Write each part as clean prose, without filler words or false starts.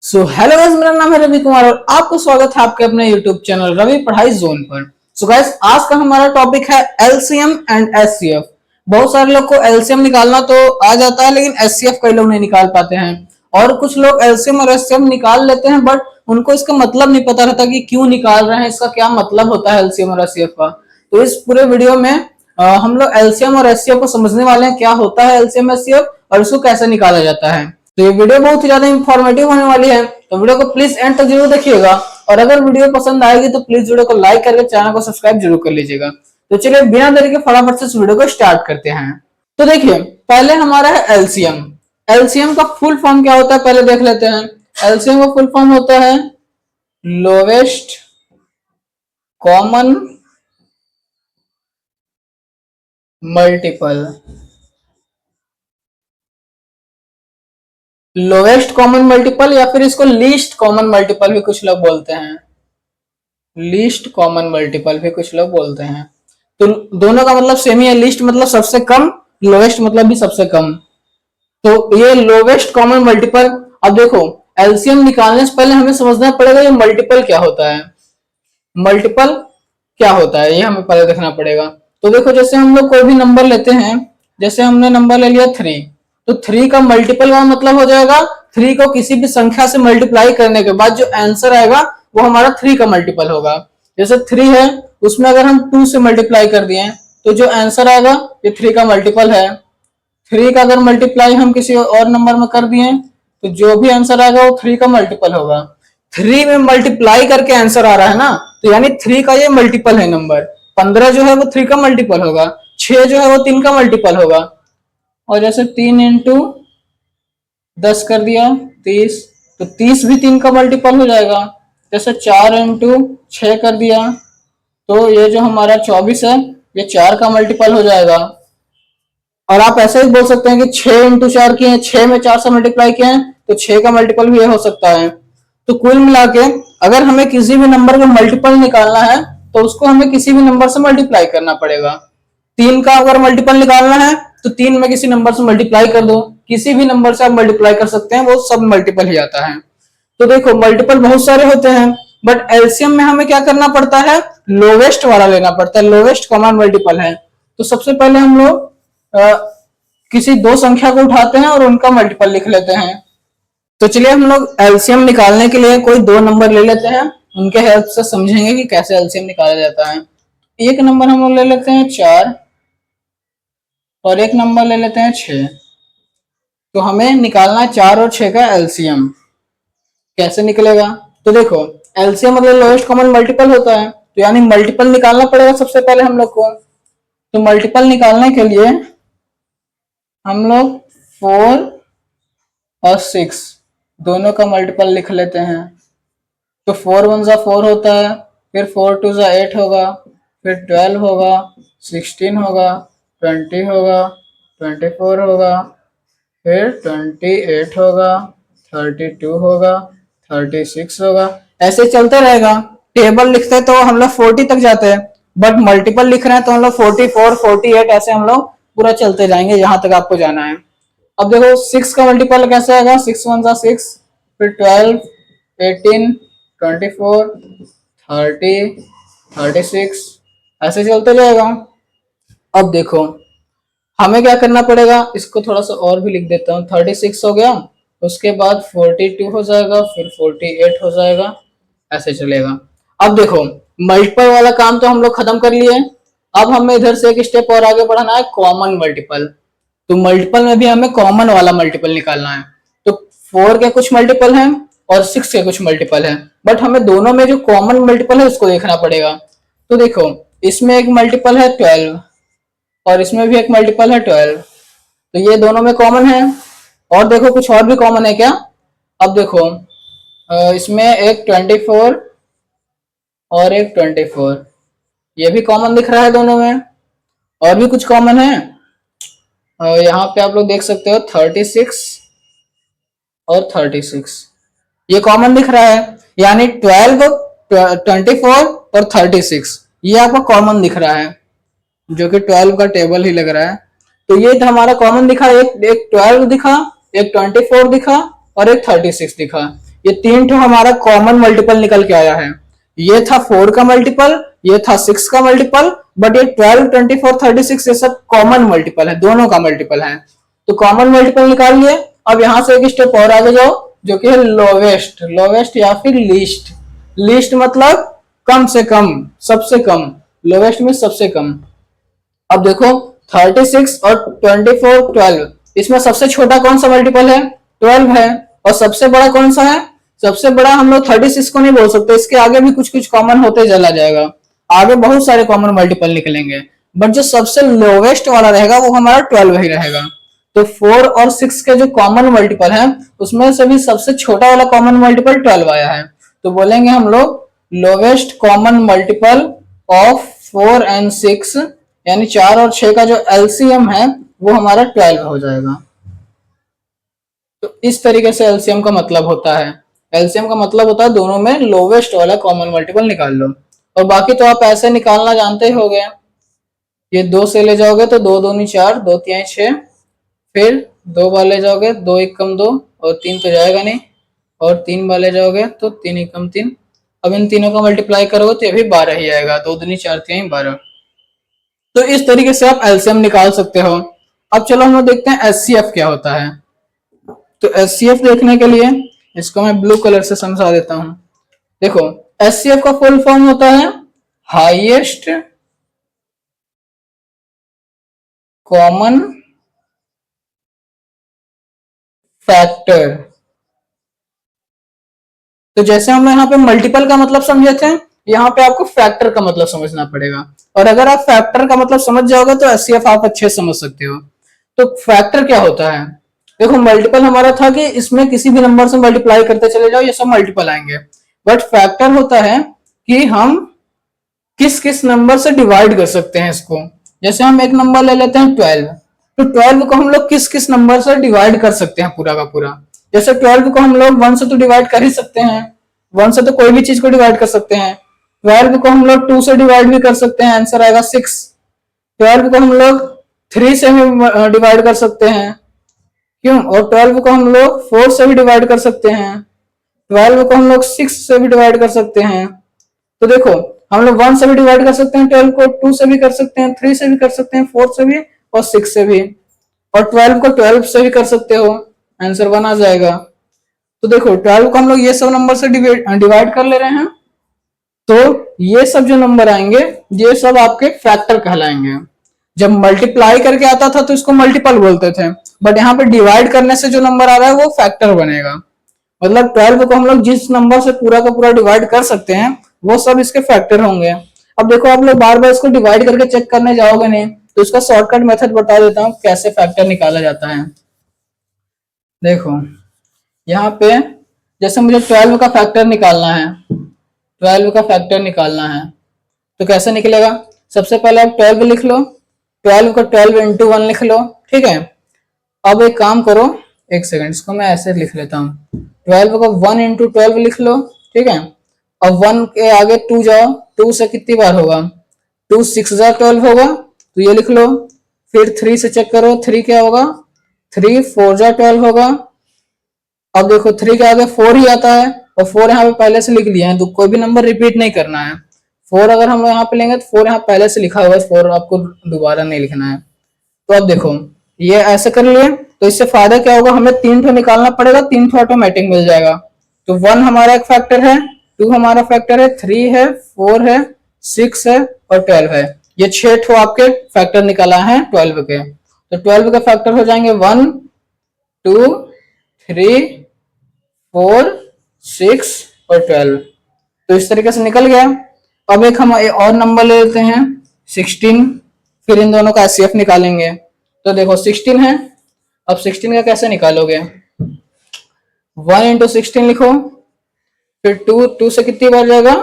Hello guys, मेरा नाम है रवि कुमार और आपको स्वागत है आपके अपने यूट्यूब चैनल रवि पढ़ाई जोन पर। गाइस, आज का हमारा टॉपिक है एलसीएम एंड एचसीएफ। बहुत सारे लोग को एलसीएम निकालना तो आ जाता है, लेकिन एचसीएफ कई लोग नहीं निकाल पाते हैं। और कुछ लोग एलसीएम और एचसीएफ निकाल लेते हैं, बट उनको इसका मतलब नहीं पता रहता कि क्यों निकाल रहे हैं, इसका क्या मतलब होता है एलसीएम और एचसीएफ का। तो इस पूरे वीडियो में हम लोग एलसीएम और एचसीएफ को समझने वाले हैं, क्या होता है एलसीएम एचसीएफ और इसको कैसे निकाला जाता है। तो ये वीडियो बहुत ही ज्यादा इंफॉर्मेटिव होने वाली है, तो वीडियो को प्लीज एंड तक जरूर देखिएगा। और अगर वीडियो पसंद आएगी तो प्लीज वीडियो को लाइक करके चैनल को सब्सक्राइब जरूर कर लीजिएगा। तो चलिए बिना देरी के फटाफट से इस वीडियो को स्टार्ट करते हैं। तो देखिए, पहले हमारा है एलसीएम। एलसीएम का फुल फॉर्म क्या होता है पहले देख लेते हैं। एलसीएम का फुल फॉर्म होता है lowest common multiple. Lowest common multiple या फिर इसको लीस्ट कॉमन मल्टीपल भी कुछ लोग बोलते हैं। लीस्ट कॉमन मल्टीपल भी कुछ लोग बोलते हैं। तो दोनों का मतलब सेम ही है। लीस्ट मतलब सबसे कम, लोवेस्ट मतलब भी सबसे कम। तो ये लोवेस्ट कॉमन मल्टीपल। अब देखो, एलसीएम निकालने से पहले हमें समझना पड़ेगा ये मल्टीपल क्या होता है। मल्टीपल क्या होता है ये हमें पहले देखना पड़ेगा। तो देखो, जैसे हम लोग कोई भी नंबर लेते हैं, जैसे हमने नंबर ले लिया 3, तो 3 का मल्टीपल का मतलब हो जाएगा 3 को किसी भी संख्या से मल्टीप्लाई करने के बाद जो आंसर आएगा वो हमारा 3 का मल्टीपल होगा। जैसे 3 है, उसमें अगर हम 2 से मल्टीप्लाई कर दिए तो जो आंसर आएगा ये 3 का मल्टीपल है। 3 का अगर मल्टीप्लाई हम किसी और नंबर में कर दिए तो जो भी आंसर आएगा वो 3 का मल्टीपल होगा। 3 में मल्टीप्लाई करके आंसर आ रहा है ना, तो यानी 3 का ये मल्टीपल है नंबर। 15 जो है वो 3 का मल्टीपल होगा। 6 जो है वो 3 का मल्टीपल होगा। और जैसे 3 इंटू 10 कर दिया 30, तो 30 भी 3 का मल्टीपल हो जाएगा। जैसे 4 इंटू 6 कर दिया तो ये जो हमारा 24 है ये 4 का मल्टीपल हो जाएगा। और आप ऐसे ही बोल सकते हैं कि 6 इंटू 4 किए, 6 में 4 से मल्टीप्लाई किए हैं तो 6 का मल्टीपल भी ये हो सकता है। तो कुल मिला के अगर हमें किसी भी नंबर का मल्टीपल निकालना है तो उसको हमें किसी भी नंबर से मल्टीप्लाई करना पड़ेगा। 3 का अगर मल्टीपल निकालना है तो 3 में किसी नंबर से मल्टीप्लाई कर दो, किसी भी नंबर से आप मल्टीप्लाई कर सकते हैं, वो सब मल्टीपल ही आता है। तो देखो, मल्टीपल बहुत सारे होते हैं, बट एलसीएम में हमें क्या करना पड़ता है, लोवेस्ट वाला लेना पड़ता है। लोवेस्ट कॉमन मल्टीपल है। तो सबसे पहले हम लोग किसी दो संख्या को उठाते हैं और उनका मल्टीपल लिख लेते हैं। तो चलिए हम लोग एलसीएम निकालने के लिए कोई दो नंबर ले लेते हैं, उनके हेल्प से समझेंगे कि कैसे एलसीएम निकाला जाता है। एक नंबर हम लोग ले लेते हैं 4 और एक नंबर ले लेते हैं 6। तो हमें निकालना है 4 और 6 का एलसीएम। कैसे निकलेगा? तो देखो, एलसीएम मतलब लोएस्ट कॉमन मल्टीपल होता है, तो यानी मल्टीपल निकालना पड़ेगा सबसे पहले हम लोग को। तो मल्टीपल निकालने के लिए हम लोग 4 और 6 दोनों का मल्टीपल लिख लेते हैं। तो 4 1 जा 4 होता है, फिर 4 2 जा 8 होगा, फिर 12 होगा, 16 होगा, 20 होगा, 24 होगा, फिर 28 होगा, 32 होगा, 36 होगा। ऐसे चलते रहेगा। टेबल लिखते तो हम लोग 40 तक जाते हैं, बट मल्टीपल लिख रहे हैं तो हम लोग 44 48 ऐसे हम लोग पूरा चलते जाएंगे जहां तक आपको जाना है। अब देखो 6 का मल्टीपल कैसे आएगा, 6 1 जा 6, फिर 12 18 24 30 36 ऐसे चलते जाएगा। अब देखो, हमें क्या करना पड़ेगा, इसको थोड़ा सा और भी लिख देता हूँ। 36 हो गया, उसके बाद 42 हो जाएगा, फिर 48 हो जाएगा, ऐसे चलेगा। अब देखो, मल्टीपल वाला काम तो हम लोग खत्म कर लिए। अब हमें इधर से एक स्टेप और आगे बढ़ाना है, कॉमन मल्टीपल। तो मल्टीपल में भी हमें कॉमन वाला मल्टीपल निकालना है। तो 4 के कुछ मल्टीपल हैं और 6 के कुछ मल्टीपल हैं, बट हमें दोनों में जो कॉमन मल्टीपल है उसको देखना पड़ेगा। तो देखो, इसमें एक मल्टीपल है 12 और इसमें भी एक मल्टीपल है 12, तो ये दोनों में कॉमन है। और देखो, कुछ और भी कॉमन है क्या? अब देखो, इसमें एक 24 और एक 24, ये भी कॉमन दिख रहा है दोनों में। और भी कुछ कॉमन है, यहाँ पे आप लोग देख सकते हो 36 और 36, ये कॉमन दिख रहा है। यानी 12 24 और 36 ये आपका कॉमन दिख रहा है, जो कि 12 का टेबल ही लग रहा है। तो ये तो हमारा कॉमन दिखा, एक 12 दिखा, एक 24 दिखा और एक 36 दिखा। ये तीन ठो हमारा कॉमन मल्टीपल निकल के आया है। ये था 4 का मल्टीपल, ये था 6 का मल्टीपल, बट ये 12, 24, 36 ये सब कॉमन मल्टीपल है, दोनों का मल्टीपल है। तो कॉमन मल्टीपल निकाल लिए। अब यहां से एक स्टेप और आगे जाओ, जो कि है लोवेस्ट, लोवेस्ट या फिर लीस्ट। लीस्ट मतलब कम से कम, सबसे कम। लोवेस्ट में सबसे कम। अब देखो 36 और 24, 12, इसमें सबसे छोटा कौन सा मल्टीपल है? 12 है। और सबसे बड़ा कौन सा है? सबसे बड़ा हम लोग 36 को नहीं बोल सकते, इसके आगे भी कुछ कुछ कॉमन होते चला जाएगा, आगे बहुत सारे कॉमन मल्टीपल निकलेंगे, बट जो सबसे लोवेस्ट वाला रहेगा वो हमारा 12 ही रहेगा। तो 4 और 6 के जो कॉमन मल्टीपल है उसमें से भी सबसे छोटा वाला कॉमन मल्टीपल 12 आया है। तो बोलेंगे हम लोग lowest common multiple of 4 and 6, यानी 4 और 6 का जो एलसीएम है वो हमारा 12 हो जाएगा। तो इस तरीके से एलसीएम का मतलब होता है। एलसीएम का मतलब होता है दोनों में लोवेस्ट वाला कॉमन मल्टीपल निकाल लो। और बाकी तो आप ऐसे निकालना जानते ही होंगे। ये 2 से ले जाओगे तो 2 दूनी 4, 2 तिहाई 6, फिर 2 बार ले जाओगे 2 एक कम 2, और 3 तो जाएगा नहीं, और 3 बार ले जाओगे तो 3 एक कम 3। अब इन तीनों का मल्टीप्लाई करोगे तो ये भी 12 ही आएगा, 2 दूनी 4 तिहाई 12। तो इस तरीके से आप एलसीएम निकाल सकते हो। अब चलो हम लोग देखते हैं एचसीएफ क्या होता है। तो एचसीएफ देखने के लिए इसको मैं ब्लू कलर से समझा देता हूं। देखो एचसीएफ का फुल फॉर्म होता है हाईएस्ट कॉमन फैक्टर। तो जैसे हम यहाँ पे मल्टीपल का मतलब समझे थे, यहाँ पे आपको फैक्टर का मतलब समझना पड़ेगा। और अगर आप फैक्टर का मतलब समझ जाओगे तो एचसीएफ आप अच्छे से समझ सकते हो। तो फैक्टर क्या होता है? देखो मल्टीपल हमारा था कि इसमें किसी भी नंबर से मल्टीप्लाई करते चले जाओ, ये सब मल्टीपल आएंगे। बट फैक्टर होता है कि हम किस किस नंबर से डिवाइड कर सकते हैं इसको। जैसे हम एक नंबर ले लेते हैं 12, तो 12 को हम लोग किस किस नंबर से डिवाइड कर सकते हैं पूरा का पूरा। जैसे 12 को हम लोग 1 से तो डिवाइड कर ही सकते हैं, 1 से तो कोई भी चीज को डिवाइड कर सकते हैं। 12 को हम लोग 2 से डिवाइड भी कर सकते हैं, आंसर आएगा 6। 12 को हम लोग 3 से भी डिवाइड कर सकते हैं, क्यों? और 12 को हम लोग 4 से भी डिवाइड कर सकते हैं, 12 को हम लोग 6 से भी डिवाइड कर सकते हैं। तो देखो हम लोग 1 से भी डिवाइड कर सकते हैं 12 को, 2 से भी कर सकते हैं, 3 से भी कर सकते हैं, 4 से भी और 6 से भी, और 12 को 12 से भी कर सकते हो, आंसर 1 आ जाएगा। तो देखो 12 को हम लोग ये सब नंबर से डिवाइड कर ले रहे हैं, तो ये सब जो नंबर आएंगे ये सब आपके फैक्टर कहलाएंगे। जब मल्टीप्लाई करके आता था तो इसको मल्टीपल बोलते थे, बट यहाँ पे डिवाइड करने से जो नंबर आ रहा है वो फैक्टर बनेगा। मतलब 12 को हम लोग जिस नंबर से पूरा का पूरा डिवाइड कर सकते हैं वो सब इसके फैक्टर होंगे। अब देखो आप लोग बार बार इसको डिवाइड करके चेक करने जाओगे नहीं, तो इसका शॉर्टकट मेथड बता देता हूँ कैसे फैक्टर निकाला जाता है। देखो यहाँ पे जैसे मुझे 12 का फैक्टर निकालना है, 12 का फैक्टर निकालना है तो कैसे निकलेगा? सबसे पहले आप 12 लिख लो, 12 को 12 इंटू 1 लिख लो, ठीक है। अब एक काम करो, एक सेकंड इसको मैं ऐसे लिख लेता हूँ, 12 को 1 इंटू 12 लिख लो, ठीक है। अब 1 के आगे 2 जाओ, 2 से कितनी बार होगा? 2 6 जा 12 होगा, तो ये लिख लो। फिर 3 से चेक करो, 3 क्या होगा? 3 4 जा 12 होगा। अब देखो 3 के आगे 4 ही आता है, और 4 यहाँ पे पहले से लिख लिया है, तो कोई भी नंबर रिपीट नहीं करना है। 4 अगर हम यहाँ पे लेंगे तो 4 यहाँ पहले से लिखा हुआ है, 4 आपको दोबारा नहीं लिखना है। तो अब देखो ये ऐसे कर लिए, तो इससे फायदा क्या होगा? हमें 3 ठो निकालना पड़ेगा, 3 ठो ऑटोमेटिक मिल जाएगा। तो 1 हमारा एक फैक्टर है, 2 हमारा फैक्टर है, 3 है, 4 है, 6 है और 12 है। ये 6 ठो आपके फैक्टर निकाला है 12 के। तो 12 के फैक्टर हो जाएंगे 1 2 3 4 6 और 12। तो इस तरीके से निकल गया। अब एक हम और नंबर ले लेते हैं 16, फिर इन दोनों का एचसीएफ निकालेंगे। तो देखो 16 है, अब 16 का कैसे निकालोगे? 1 इंटू 16 लिखो, फिर 2 से कितनी बार जाएगा?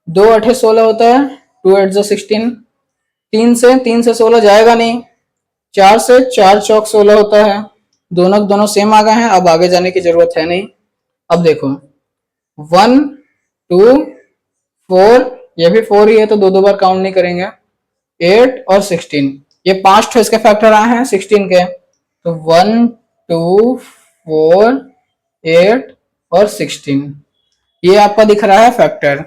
2 8 16 होता है, 2 8 16। 3 से 16 जाएगा नहीं, 4 से 4 चौक 16 होता है, दोनों सेम आ गए हैं, अब आगे जाने की जरूरत है नहीं। अब देखो 1 2 4, ये भी 4 ही है तो दो बार काउंट नहीं करेंगे, 8 और 16, ये 5 ठो इसके फैक्टर आए हैं 16 के। तो 1 2 4 8 और 16, ये आपका दिख रहा है फैक्टर।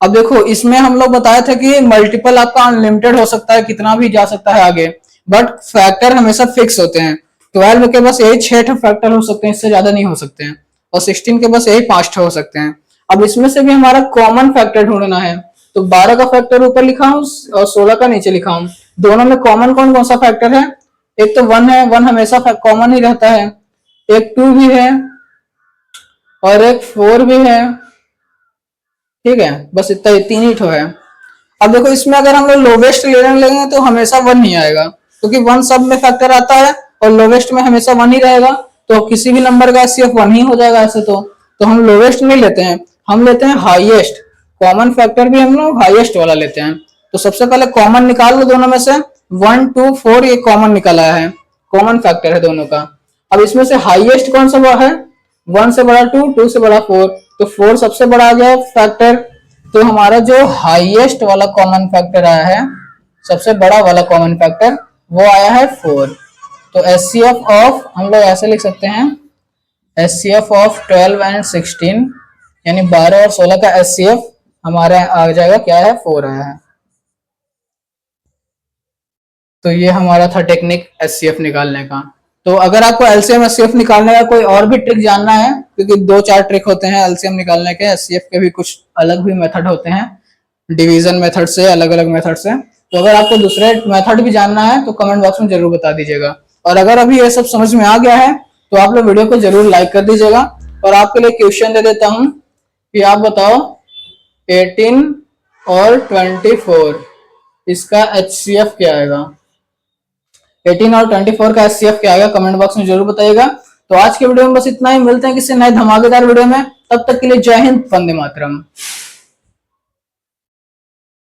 अब देखो इसमें हम लोग बताए थे कि मल्टीपल आपका अनलिमिटेड हो सकता है, कितना भी जा सकता है आगे, बट फैक्टर हमेशा फिक्स होते हैं। 12 के बस यही 6 फैक्टर हो सकते हैं, इससे ज्यादा नहीं हो सकते हैं, और 16 के बस यही 5 हो सकते हैं। अब इसमें से भी हमारा कॉमन फैक्टर ढूंढना है, तो 12 का फैक्टर ऊपर लिखा हूं और 16 का नीचे लिखा हूं। दोनों में कॉमन कौन कौन सा फैक्टर है? एक तो 1 है, 1 हमेशा कॉमन ही रहता है, एक 2 भी है और एक 4 भी है। ठीक है, बस इतना ही, 3 ही ठो है। अब देखो इसमें अगर हम लोग लोवेस्ट लेने लगेंगे तो हमेशा 1 ही आएगा, क्योंकि 1 सब में फैक्टर आता है और लोवेस्ट में हमेशा 1 ही रहेगा, तो किसी भी नंबर का एचसीएफ 1 ही हो जाएगा ऐसे। तो हम लोवेस्ट नहीं लेते हैं, हम लेते हैं हाईएस्ट। कॉमन फैक्टर भी हम लोग हाईएस्ट वाला लेते हैं। तो सबसे पहले कॉमन निकाल लो दोनों में से, 1 2 4 ये कॉमन निकल आया है, कॉमन फैक्टर है दोनों का। अब इसमें से हाईएस्ट कौन सा है? 1 से बड़ा 2, 2 से बड़ा 4, तो 4 सबसे बड़ा आ गया फैक्टर। तो हमारा जो हाईएस्ट वाला कॉमन फैक्टर आया है, सबसे बड़ा वाला कॉमन फैक्टर, वो आया है 4। तो एचसीएफ ऑफ हम लोग ऐसे लिख सकते हैं, एचसीएफ ऑफ 12 एंड 16 यानी 12 और 16 का एचसीएफ हमारे आ जाएगा क्या है? 4 आया है। तो ये हमारा था टेक्निक एचसीएफ निकालने का। तो अगर आपको एलसीएम एचसीएफ निकालने का कोई और भी ट्रिक जानना है, क्योंकि 2-4 ट्रिक होते हैं एलसीएम निकालने के, एचसीएफ के भी कुछ अलग भी मेथड होते हैं, डिवीजन मेथड से, अलग अलग मेथड से, तो अगर आपको दूसरे मेथड भी जानना है तो कमेंट बॉक्स में जरूर बता दीजिएगा। और अगर अभी ये सब समझ में आ गया है तो आप लोग वीडियो को जरूर लाइक कर दीजिएगा। और आपके लिए क्वेश्चन दे देता हूं कि आप बताओ 18 और 24 इसका एचसीएफ क्या आएगा? 18 और 24 का एचसीएफ क्या आएगा? कमेंट बॉक्स में जरूर बताइएगा। तो आज के वीडियो में बस इतना ही, मिलते हैं किसी नए धमाकेदार वीडियो में, तब तक के लिए जय हिंद, वंदे मातरम।